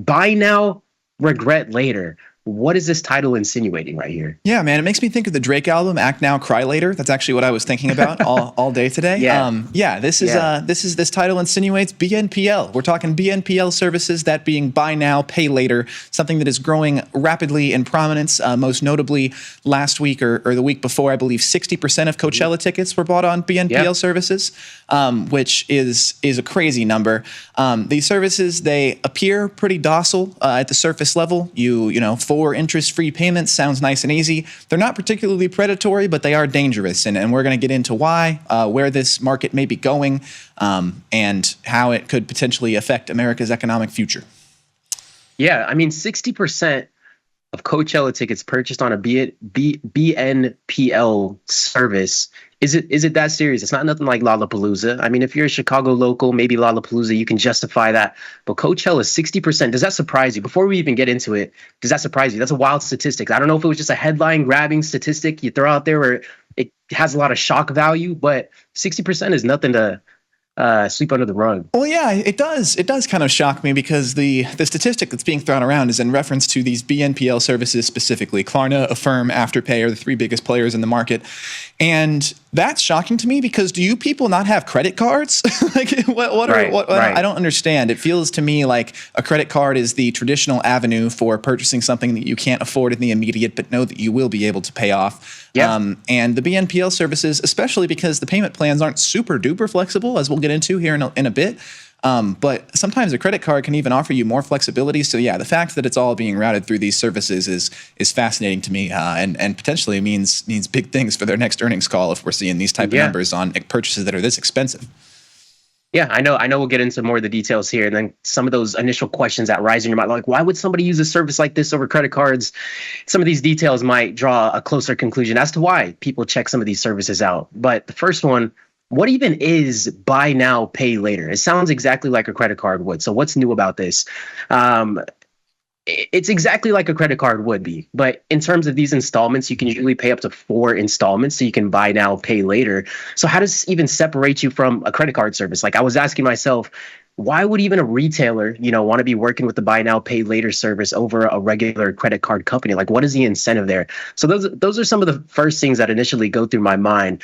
buy now, regret later. What is this title insinuating right here? Yeah, man, it makes me think of the Drake album "Act Now, Cry Later." That's actually what I was thinking about all day today. This title insinuates BNPL. We're talking BNPL services, that being buy now, pay later, something that is growing rapidly in prominence. Most notably, last week or the week before, I believe 60% of Coachella tickets were bought on BNPL services, which is a crazy number. These services, they appear pretty docile at the surface level. You know, for interest-free payments sounds nice and easy. They're not particularly predatory, but they are dangerous, and we're going to get into why, where this market may be going, and how it could potentially affect America's economic future. Yeah, I mean, 60% of Coachella tickets purchased on a BNPL service. Is it that serious? It's not nothing like Lollapalooza. I mean, if you're a Chicago local, maybe Lollapalooza, you can justify that. But Coachella is 60%. Does that surprise you? Before we even get into it, does that surprise you? That's a wild statistic. I don't know if it was just a headline grabbing statistic you throw out there where it has a lot of shock value, but 60% is nothing to sweep under the rug. Well, yeah, it does. It does kind of shock me because the statistic that's being thrown around is in reference to these BNPL services specifically. Klarna, Affirm, Afterpay are the three biggest players in the market. And that's shocking to me because do you people not have credit cards? Like Right. I don't understand. It feels to me like a credit card is the traditional avenue for purchasing something that you can't afford in the immediate, but know that you will be able to pay off. Yeah. And the BNPL services, especially because the payment plans aren't super duper flexible, as we'll get into here in a bit. But sometimes a credit card can even offer you more flexibility. So yeah, the fact that it's all being routed through these services is fascinating to me, and potentially means big things for their next earnings call if we're seeing these type of numbers on purchases that are this expensive. Yeah, I know we'll get into more of the details here. And then some of those initial questions that rise in your mind, like, why would somebody use a service like this over credit cards? Some of these details might draw a closer conclusion as to why people check some of these services out. But the first one, what even is buy now, pay later? It sounds exactly like a credit card would. So what's new about this? It's exactly like a credit card would be. But in terms of these installments, you can usually pay up to 4 installments. So you can buy now, pay later. So how does this even separate you from a credit card service? Like I was asking myself, why would even a retailer, want to be working with the buy now, pay later service over a regular credit card company? Like what is the incentive there? So those are some of the first things that initially go through my mind.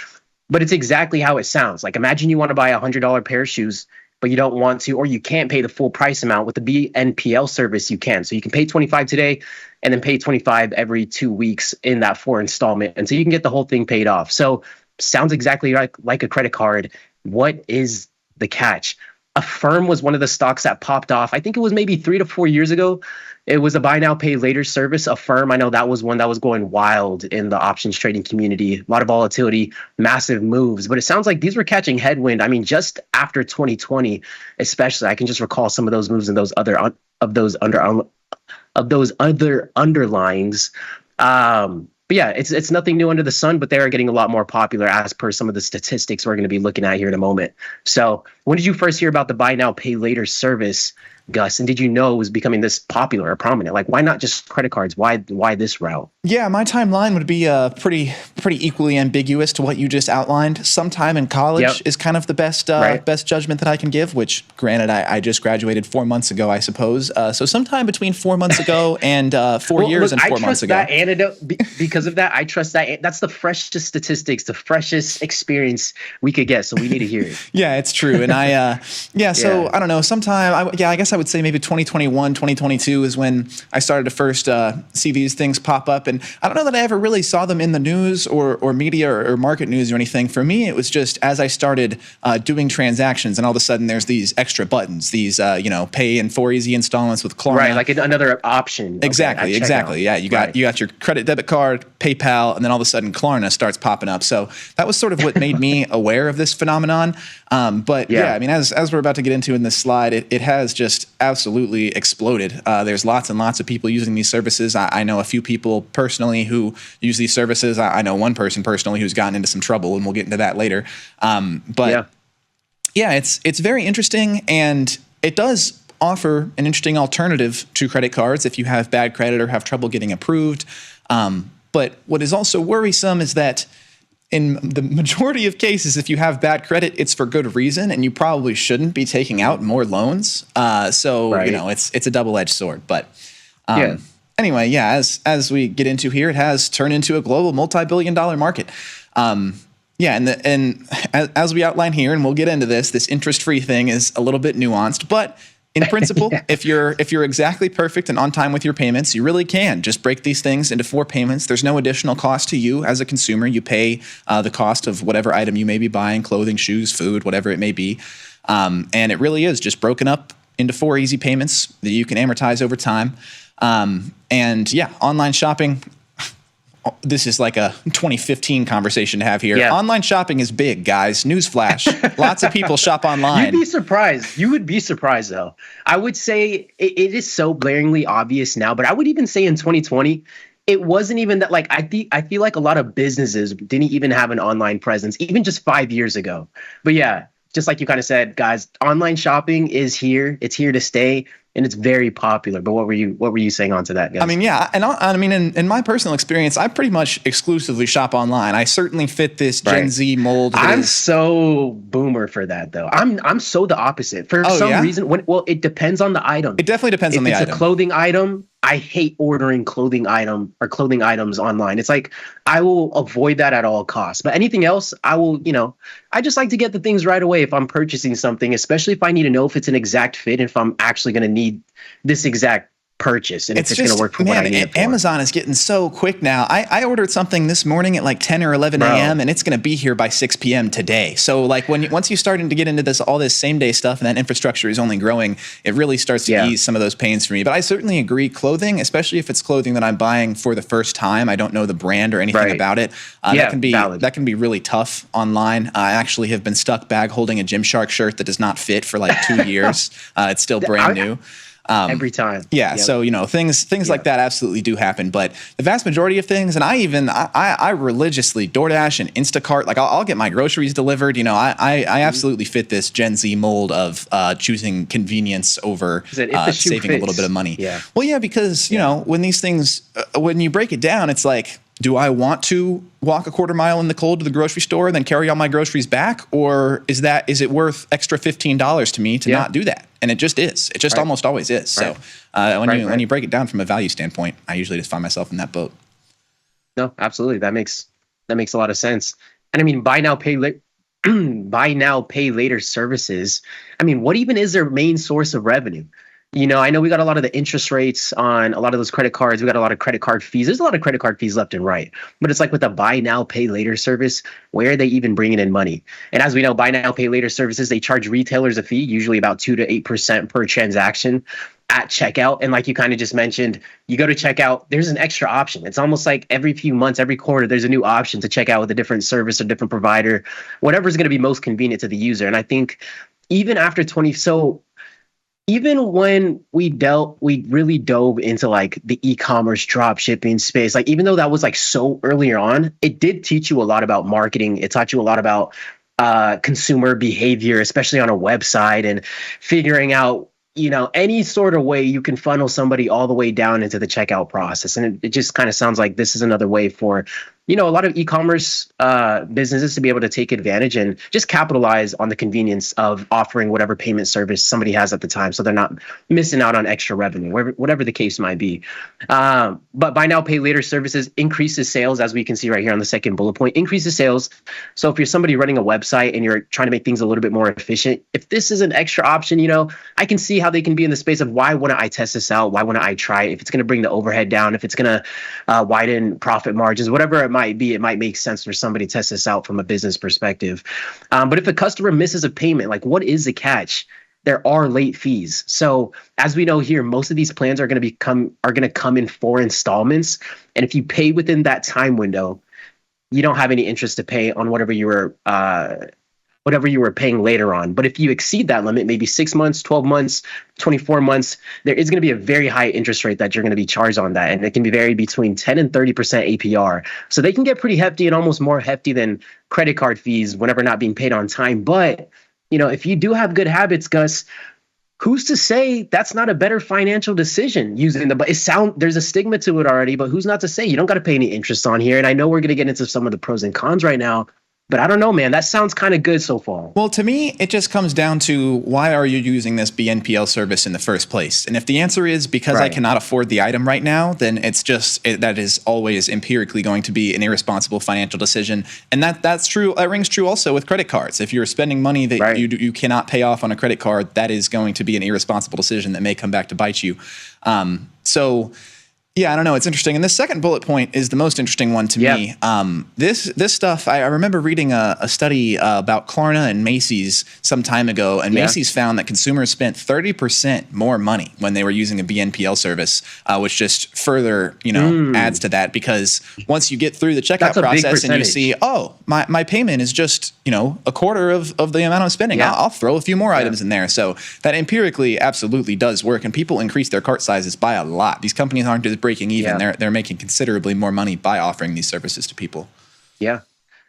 But it's exactly how it sounds. Like imagine you want to buy a $100 pair of shoes, but you don't want to, or you can't pay the full price amount. With the BNPL service, you can. So you can pay $25 today and then pay $25 every 2 weeks in that 4 installment. And so you can get the whole thing paid off. So sounds exactly like a credit card. What is the catch? Affirm was one of the stocks that popped off. I think it was maybe 3 to 4 years ago. It was a buy now, pay later service. Affirm, I know that was one that was going wild in the options trading community. A lot of volatility, massive moves. But it sounds like these were catching headwind. I mean, just after 2020, especially, I can just recall some of those moves and those other underlyings. But yeah, it's nothing new under the sun, but they are getting a lot more popular as per some of the statistics we're going to be looking at here in a moment. So when did you first hear about the buy now, pay later service, Gus? And did you know it was becoming this popular or prominent? Like, why not just credit cards? Why this route? Yeah, my timeline would be pretty equally ambiguous to what you just outlined. Sometime in college is kind of the best best judgment that I can give, which granted I just graduated 4 months ago, I suppose. So sometime between 4 months ago and 4 years and 4 months ago. I trust that anecdote because of that. I trust that. That's the freshest statistics, the freshest experience we could get. So we need to hear it. Yeah, it's true. And so I don't know, sometime, I guess I would say maybe 2021, 2022 is when I started to first see these things pop up. And I don't know that I ever really saw them in the news or media or market news or anything. For me, it was just as I started doing transactions, and all of a sudden there's these extra buttons, these pay in 4 easy installments with Klarna. Right, like another option. Exactly. Yeah, you got your credit debit card, PayPal, and then all of a sudden Klarna starts popping up. So that was sort of what made me aware of this phenomenon. But I mean, as we're about to get into in this slide, it has just absolutely exploded. There's lots and lots of people using these services. I know a few people personally who use these services. I know one person personally who's gotten into some trouble, and we'll get into that later. It's very interesting, and it does offer an interesting alternative to credit cards if you have bad credit or have trouble getting approved. But what is also worrisome is that in the majority of cases, if you have bad credit, it's for good reason, and you probably shouldn't be taking out more loans. So Right. it's a double-edged sword. But Yeah. anyway, yeah, as we get into here, it has turned into a global multi-billion-dollar market. Yeah, and as we outline here, and we'll get into this interest-free thing is a little bit nuanced, but in principle, if you're exactly perfect and on time with your payments, you really can just break these things into 4 payments. There's no additional cost to you as a consumer. You pay the cost of whatever item you may be buying, clothing, shoes, food, whatever it may be. And it really is just broken up into 4 easy payments that you can amortize over time. And yeah, online shopping, this is like a 2015 conversation to have here. Yeah. Online shopping is big, guys. Newsflash. Lots of people shop online. You'd be surprised. You would be surprised, though. I would say it is so blaringly obvious now, but I would even say in 2020, it wasn't even that. Like, I feel like a lot of businesses didn't even have an online presence, even just 5 years ago. But yeah, just like you kind of said, guys, online shopping is here. It's here to stay. And it's very popular. But what were you saying on to that, guys? I mean, yeah. And I mean, in my personal experience, I pretty much exclusively shop online. I certainly fit this Gen Z mold. I'm so boomer for that, though. I'm so the opposite. For some reason, it depends on the item. It definitely depends on the item. If it's a clothing item, I hate ordering clothing items online. It's like I will avoid that at all costs. But anything else, I will, I just like to get the things right away if I'm purchasing something, especially if I need to know if it's an exact fit and if I'm actually going to need this exact purchase and it's going to work for what I need it for. Amazon is getting so quick now. I ordered something this morning at like 10 or 11 a.m. and it's going to be here by 6 p.m. today. So like once you starting to get into all this same day stuff and that infrastructure is only growing, it really starts to ease some of those pains for me. But I certainly agree, clothing, especially if it's clothing that I'm buying for the first time, I don't know the brand or anything about it. That can be really tough online. I actually have been stuck bag holding a Gymshark shirt that does not fit for like 2 years. It's still brand new. Every time. Yeah. Yep. So, things like that absolutely do happen. But the vast majority of things, and I religiously DoorDash and Instacart, like I'll get my groceries delivered. I absolutely fit this Gen Z mold of choosing convenience over saving a little bit of money. Yeah. Well, yeah, because, when these things, when you break it down, it's like, do I want to walk a quarter mile in the cold to the grocery store and then carry all my groceries back? Or is it worth extra $15 to me to not do that? And it just is. It just almost always is. So when you break it down from a value standpoint, I usually just find myself in that boat. No, absolutely. That makes a lot of sense. And I mean, buy now, pay later services. I mean, what even is their main source of revenue? I know we got a lot of the interest rates on a lot of those credit cards. We got a lot of credit card fees. There's a lot of credit card fees left and right. But it's like with the buy now, pay later service, where are they even bringing in money? And as we know, buy now, pay later services, they charge retailers a fee, usually about 2 to 8% per transaction at checkout. And like you kind of just mentioned, you go to checkout, there's an extra option. It's almost like every few months, every quarter, there's a new option to check out with a different service or different provider, whatever's going to be most convenient to the user. And I think even after even when we really dove into like the e-commerce drop shipping space, like even though that was like so earlier on, it did teach you a lot about marketing. It taught you a lot about consumer behavior, especially on a website, and figuring out, any sort of way you can funnel somebody all the way down into the checkout process. And it just kind of sounds like this is another way for, a lot of e-commerce businesses to be able to take advantage and just capitalize on the convenience of offering whatever payment service somebody has at the time, so they're not missing out on extra revenue, whatever the case might be. But buy now, pay later services increases sales, as we can see right here on the second bullet point, increases sales. So if you're somebody running a website and you're trying to make things a little bit more efficient, if this is an extra option, I can see how they can be in the space of, why wouldn't I test this out? Why wouldn't I try it? If it's going to bring the overhead down, if it's going to widen profit margins, whatever it might be, it might make sense for somebody to test this out from a business perspective. But if a customer misses a payment, like, what is the catch? There are late fees. So as we know here, most of these plans are going to come in 4 installments. And if you pay within that time window, you don't have any interest to pay on whatever you were paying later on. But if you exceed that limit, maybe 6 months, 12 months, 24 months, there is going to be a very high interest rate that you're going to be charged on that. And it can be vary between 10 and 30% APR. So they can get pretty hefty, and almost more hefty than credit card fees whenever not being paid on time. But, if you do have good habits, Gus, who's to say that's not a better financial decision using there's a stigma to it already, but who's not to say you don't got to pay any interest on here? And I know we're going to get into some of the pros and cons right now, but I don't know, man. That sounds kind of good so far. Well, to me, it just comes down to, why are you using this BNPL service in the first place? And if the answer is because I cannot afford the item right now, then that is always empirically going to be an irresponsible financial decision. And that's true. That rings true also with credit cards. If you're spending money that you cannot pay off on a credit card, that is going to be an irresponsible decision that may come back to bite you. Yeah, I don't know. It's interesting. And this second bullet point is the most interesting one to me. This stuff, I remember reading a study about Klarna and Macy's some time ago, and Macy's found that consumers spent 30% more money when they were using a BNPL service, which just further, adds to that, because once you get through the checkout process and you see, oh, my payment is just, a quarter of the amount I'm spending, I'll throw a few more items in there. So that empirically absolutely does work, and people increase their cart sizes by a lot. These companies aren't just breaking even. They're making considerably more money by offering these services to people. Yeah.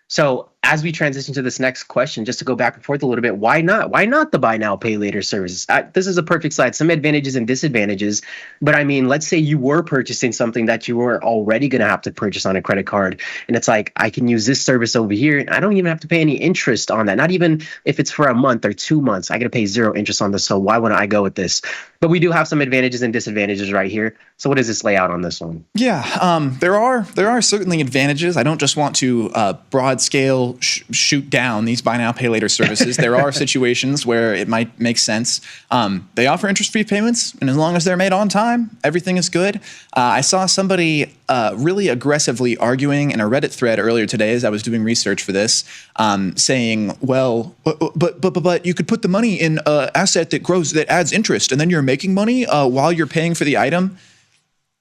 So as we transition to this next question, just to go back and forth a little bit, why not? Why not the buy now, pay later services? This is a perfect slide. Some advantages and disadvantages. But I mean, let's say you were purchasing something that you were already going to have to purchase on a credit card. And it's like, I can use this service over here, and I don't even have to pay any interest on that. Not even if it's for a month or 2 months, I got to pay 0 interest on this. So why wouldn't I go with this? But we do have some advantages and disadvantages right here. So what does this lay out on this one? Yeah, there are certainly advantages. I don't just want to broad scale shoot down these buy now, pay later services. There are situations where it might make sense. They offer interest-free payments, and as long as they're made on time, everything is good. I saw somebody really aggressively arguing in a Reddit thread earlier today as I was doing research for this, saying, well, but you could put the money in an asset that grows, that adds interest, and then you're making money while you're paying for the item.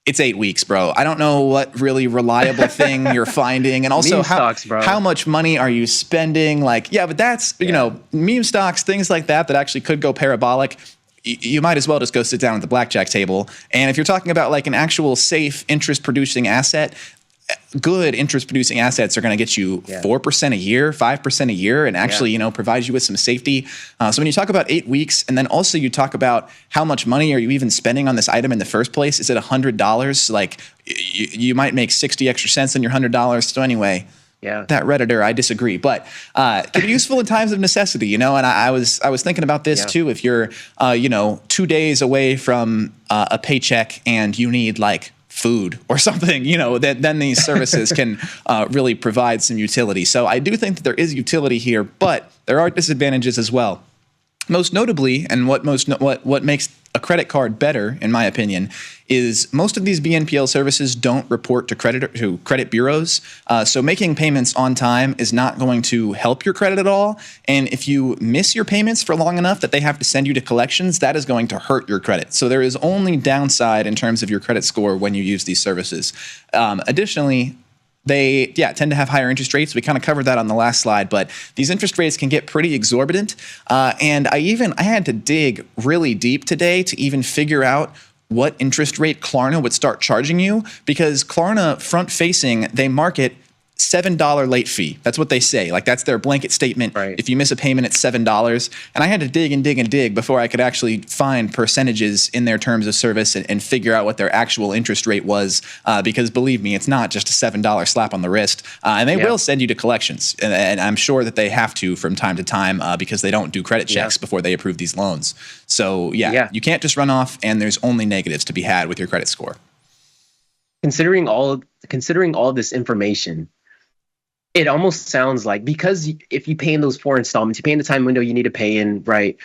It's 8 weeks, bro. I don't know what really reliable thing you're finding. And also, how much money are you spending? Like, but that's, meme stocks, things like that actually could go parabolic. You might as well just go sit down at the blackjack table. And if you're talking about like an actual safe interest producing asset, good interest producing assets are going to get you 4% a year, 5% a year, and actually, provide you with some safety. So when you talk about 8 weeks, and then also you talk about how much money are you even spending on this item in the first place? Is it $100? Like you might make 60 extra cents on your $100. So anyway, that Redditor, I disagree, but can be useful in times of necessity, and I was thinking about this too. If you're, 2 days away from a paycheck and you need like food or something, then these services can really provide some utility. So I do think that there is utility here, but there are disadvantages as well. Most notably, and what makes a credit card better, in my opinion, is most of these BNPL services don't report to credit bureaus. So making payments on time is not going to help your credit at all. And if you miss your payments for long enough that they have to send you to collections, that is going to hurt your credit. So there is only downside in terms of your credit score when you use these services. Additionally, they tend to have higher interest rates. We kind of covered that on the last slide, but these interest rates can get pretty exorbitant. And I had to dig really deep today to even figure out what interest rate Klarna would start charging you, because Klarna front-facing, they market $7 late fee. That's what they say. Like that's their blanket statement. Right. If you miss a payment, it's $7. And I had to dig and dig and dig before I could actually find percentages in their terms of service and figure out what their actual interest rate was. Because believe me, it's not just a $7 slap on the wrist. And they will send you to collections. And I'm sure that they have to from time to time because they don't do credit checks before they approve these loans. So you can't just run off, and there's only negatives to be had with your credit score. Considering all of this information, it almost sounds like, because if you pay in those 4 installments, you pay in the time window you need to pay in, right?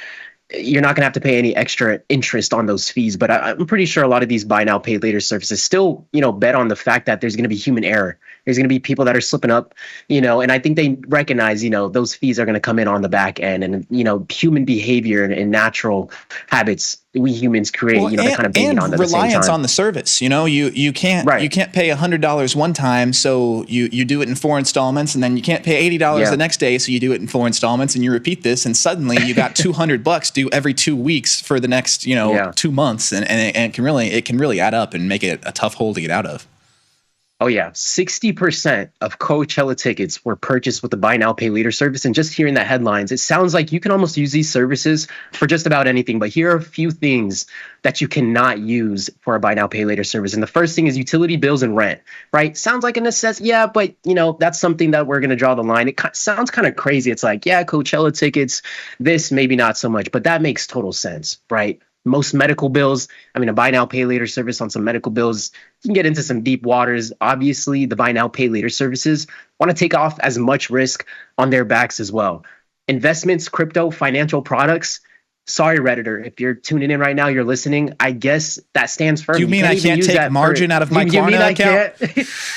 You're not going to have to pay any extra interest on those fees. But I'm pretty sure a lot of these buy now, pay later services still, bet on the fact that there's going to be human error. There's going to be people that are slipping up, and I think they recognize, those fees are going to come in on the back end, and, human behavior and natural habits we humans create, they kind of bang it on at the same time. Reliance on the service, you can't pay $100 one time, so you do it in 4 installments, and then you can't pay $80 the next day, so you do it in 4 installments, and you repeat this, and suddenly you got $200 due every 2 weeks for the next 2 months, and it can really add up and make it a tough hole to get out of. Oh yeah, 60% of Coachella tickets were purchased with the buy now pay later service. And just hearing the headlines, it sounds like you can almost use these services for just about anything. But here are a few things that you cannot use for a buy now pay later service. And the first thing is utility bills and rent, right? Sounds like a necessity. Yeah, but that's something that we're going to draw the line. It sounds kind of crazy. It's like, yeah, Coachella tickets, this maybe not so much, but that makes total sense, right? Most medical bills, a buy now pay later service on some medical bills, you can get into some deep waters. Obviously, the buy now pay later services want to take off as much risk on their backs as well. Investments, crypto, financial products. Sorry, Redditor, if you're tuning in right now, you're listening. I guess that stands firm. Do you mean I can't take margin out of my Klarna account?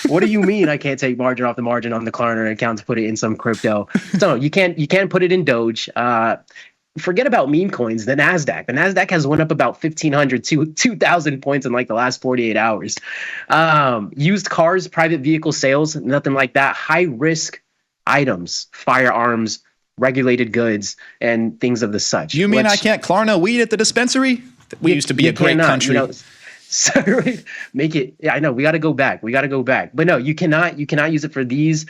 What do you mean I can't take margin off the margin on the Klarna account to put it in some crypto? So you can't put it in Doge. Forget about meme coins, the NASDAQ. The NASDAQ has went up about 1,500 to 2,000 points in like the last 48 hours. Used cars, private vehicle sales, nothing like that. High risk items, firearms, regulated goods, and things of the such. You mean I can't Klarna weed at the dispensary? We used to be a great country. So make it. Yeah, I know. We got to go back. But no, you cannot use it for these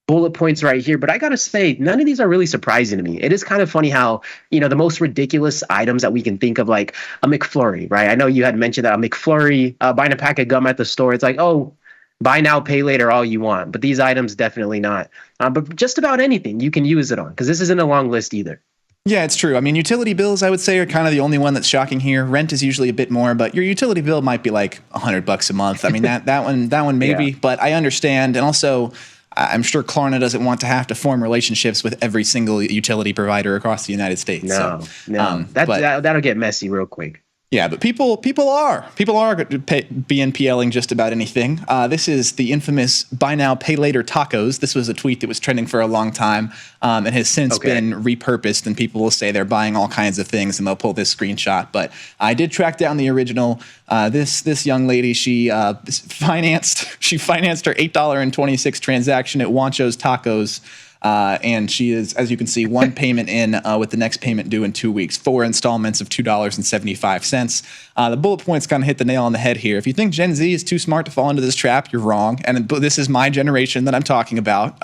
bullet points right here. But I gotta say, none of these are really surprising to me. It is kind of funny how, the most ridiculous items that we can think of, like a McFlurry, right? I know you had mentioned that a McFlurry, buying a pack of gum at the store, it's like, oh, buy now, pay later, all you want. But these items, definitely not. But just about anything you can use it on, because this isn't a long list either. Yeah, it's true. Utility bills, I would say, are kind of the only one that's shocking here. Rent is usually a bit more, but your utility bill might be like $100 a month. That one maybe, yeah. But I understand. And also, I'm sure Klarna doesn't want to have to form relationships with every single utility provider across the United States. No. That'll get messy real quick. Yeah, but people are BNPLing just about anything. This is the infamous buy now, pay later tacos. This was a tweet that was trending for a long time and has since been repurposed, and people will say they're buying all kinds of things, and they'll pull this screenshot. But I did track down the original. This young lady, she financed her $8.26 transaction at Wancho's Tacos. And she is, as you can see, one payment in with the next payment due in 2 weeks, 4 installments of $2.75. The bullet points kind of hit the nail on the head here. If you think Gen Z is too smart to fall into this trap, you're wrong. And this is my generation that I'm talking about.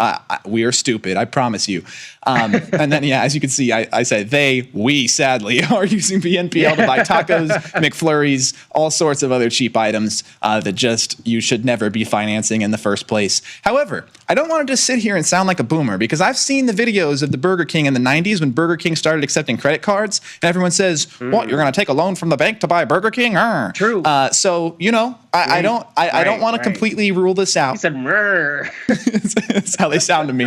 We are stupid, I promise you. And then, yeah, as you can see, I say we sadly are using BNPL to buy tacos, McFlurries, all sorts of other cheap items that you should never be financing in the first place. However, I don't want to just sit here and sound like a boomer, because I've seen the videos of the Burger King in the 90s when Burger King started accepting credit cards, and everyone says, what, you're going to take a loan from the bank to buy Burger King? True. So, I don't want to completely rule this out. He said, "Rrr." That's how they sound to me.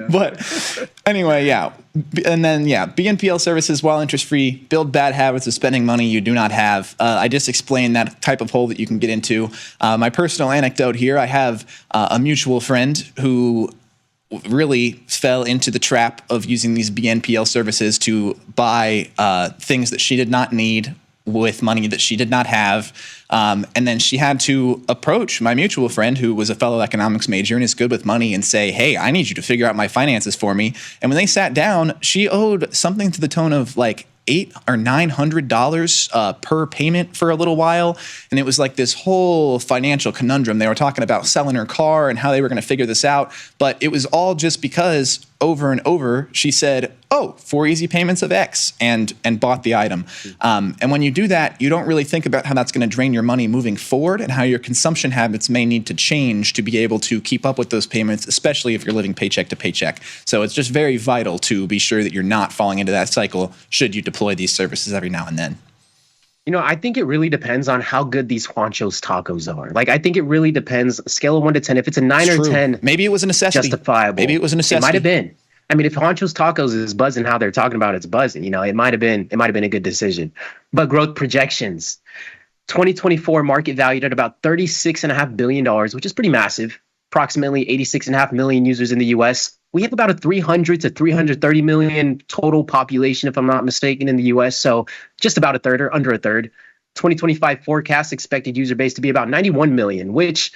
But anyway, yeah. And then, yeah, BNPL services, while interest-free, build bad habits of spending money you do not have. I just explained that type of hole that you can get into. My personal anecdote here, I have a mutual friend who really fell into the trap of using these BNPL services to buy things that she did not need with money that she did not have. And then she had to approach my mutual friend, who was a fellow economics major and is good with money, and say, hey, I need you to figure out my finances for me. And when they sat down, she owed something to the tone of like $800 or $900 per payment for a little while. And it was like this whole financial conundrum. They were talking about selling her car and how they were going to figure this out. But it was all just because over and over she said, 4 easy payments of X, and bought the item. And when you do that, you don't really think about how that's going to drain your money moving forward, and how your consumption habits may need to change to be able to keep up with those payments, especially if you're living paycheck to paycheck. So it's just very vital to be sure that you're not falling into that cycle should you deploy these services every now and then. I think it really depends on how good these Juancho's tacos are. Like, I think it really depends. Scale of 1 to 10. If it's a 9 or 10, maybe it was a necessity. Justifiable. Maybe it was a necessity. It might have been. If Juancho's Tacos is buzzing how they're talking about it's buzzing, it might have been a good decision. But growth projections, 2024 market valued at about $36.5 billion, which is pretty massive. Approximately 86.5 million users in the US. We have about a 300 to 330 million total population, if I'm not mistaken, in the US. So just about a third, or under a third. 2025 forecast expected user base to be about 91 million, which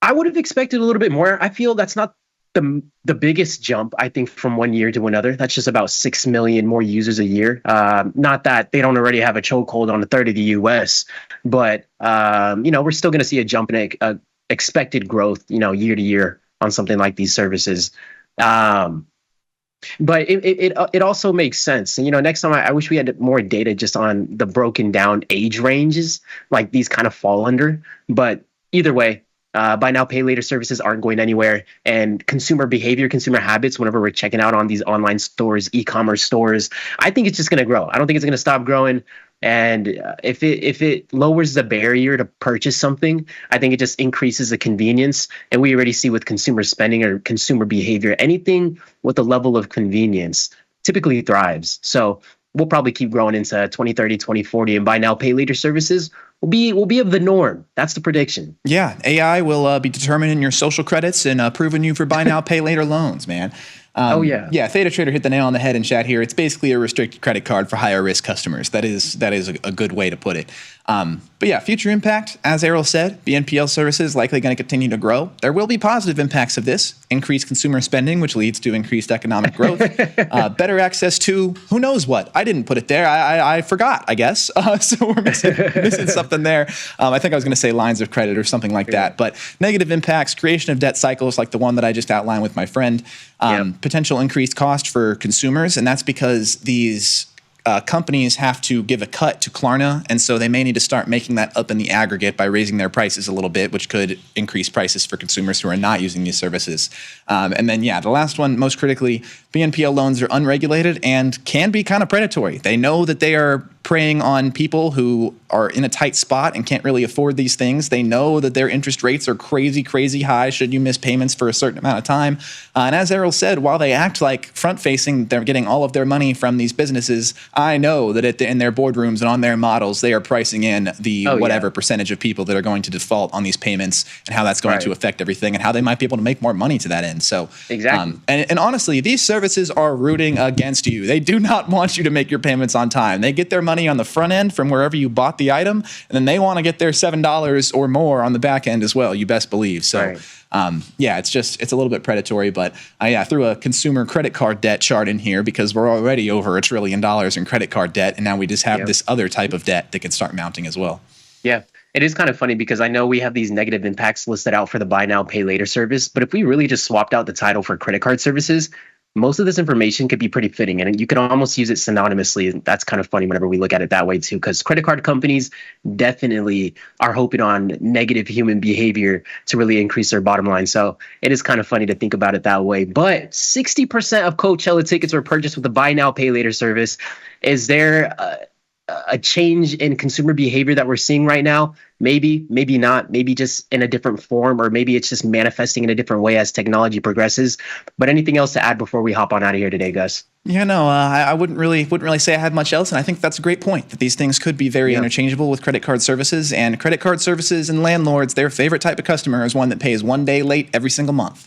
I would have expected a little bit more. I feel that's not The biggest jump, I think, from one year to another, that's just about 6 million more users a year. Not that they don't already have a chokehold on a third of the US, but we're still going to see a jump in expected growth, year to year on something like these services. But it also makes sense. And, next time I wish we had more data just on the broken down age ranges, like these kind of fall under. But either way, buy now, pay later services aren't going anywhere. And consumer behavior, consumer habits, whenever we're checking out on these online stores, e-commerce stores, I think it's just going to grow. I don't think it's going to stop growing. And if it lowers the barrier to purchase something, I think it just increases the convenience. And we already see with consumer spending or consumer behavior, anything with a level of convenience typically thrives. So we'll probably keep growing into 2030, 2040, and buy now, pay later services will be of the norm. That's the prediction. Yeah, AI will be determining your social credits and approving you for buy now, pay later loans, man. Yeah, Theta Trader hit the nail on the head in chat here. It's basically a restricted credit card for higher risk customers. That is a good way to put it. But yeah, future impact, as Errol said, BNPL services likely going to continue to grow. There will be positive impacts of this: increased consumer spending, which leads to increased economic growth, better access to who knows what. I didn't put it there. I forgot, I guess. So we're missing something there. I think I was going to say lines of credit or something like that. But negative impacts, creation of debt cycles like the one that I just outlined with my friend, potential increased cost for consumers, and that's because these companies have to give a cut to Klarna, and so they may need to start making that up in the aggregate by raising their prices a little bit, which could increase prices for consumers who are not using these services. And then, the last one, most critically, BNPL loans are unregulated and can be kind of predatory. They know that they are preying on people who are in a tight spot and can't really afford these things. They know that their interest rates are crazy, crazy high should you miss payments for a certain amount of time. And as Errol said, while they act like front-facing, they're getting all of their money from these businesses, I know that in their boardrooms and on their models, they are pricing in the whatever percentage of people that are going to default on these payments and how that's going to affect everything and how they might be able to make more money to that end. So exactly. And honestly, these services are rooting against you. They do not want you to make your payments on time. They get their money on the front end from wherever you bought the item, and then they want to get their $7 or more on the back end as well. You best believe. So, it's a little bit predatory, but I threw a consumer credit card debt chart in here because we're already over $1 trillion in credit card debt, and now we just have this other type of debt that can start mounting as well. Yeah. It is kind of funny because I know we have these negative impacts listed out for the buy now, pay later service, but if we really just swapped out the title for credit card services, most of this information could be pretty fitting, and you could almost use it synonymously. That's kind of funny whenever we look at it that way too, because credit card companies definitely are hoping on negative human behavior to really increase their bottom line. So it is kind of funny to think about it that way. But 60% of Coachella tickets were purchased with the buy now, pay later service. Is there a change in consumer behavior that we're seeing right now? Maybe, maybe not, maybe just in a different form, or maybe it's just manifesting in a different way as technology progresses. But anything else to add before we hop on out of here today, Gus? Yeah, no, I wouldn't really say I had much else. And I think that's a great point, that these things could be very interchangeable with credit card services, and credit card services and landlords, their favorite type of customer is one that pays one day late every single month.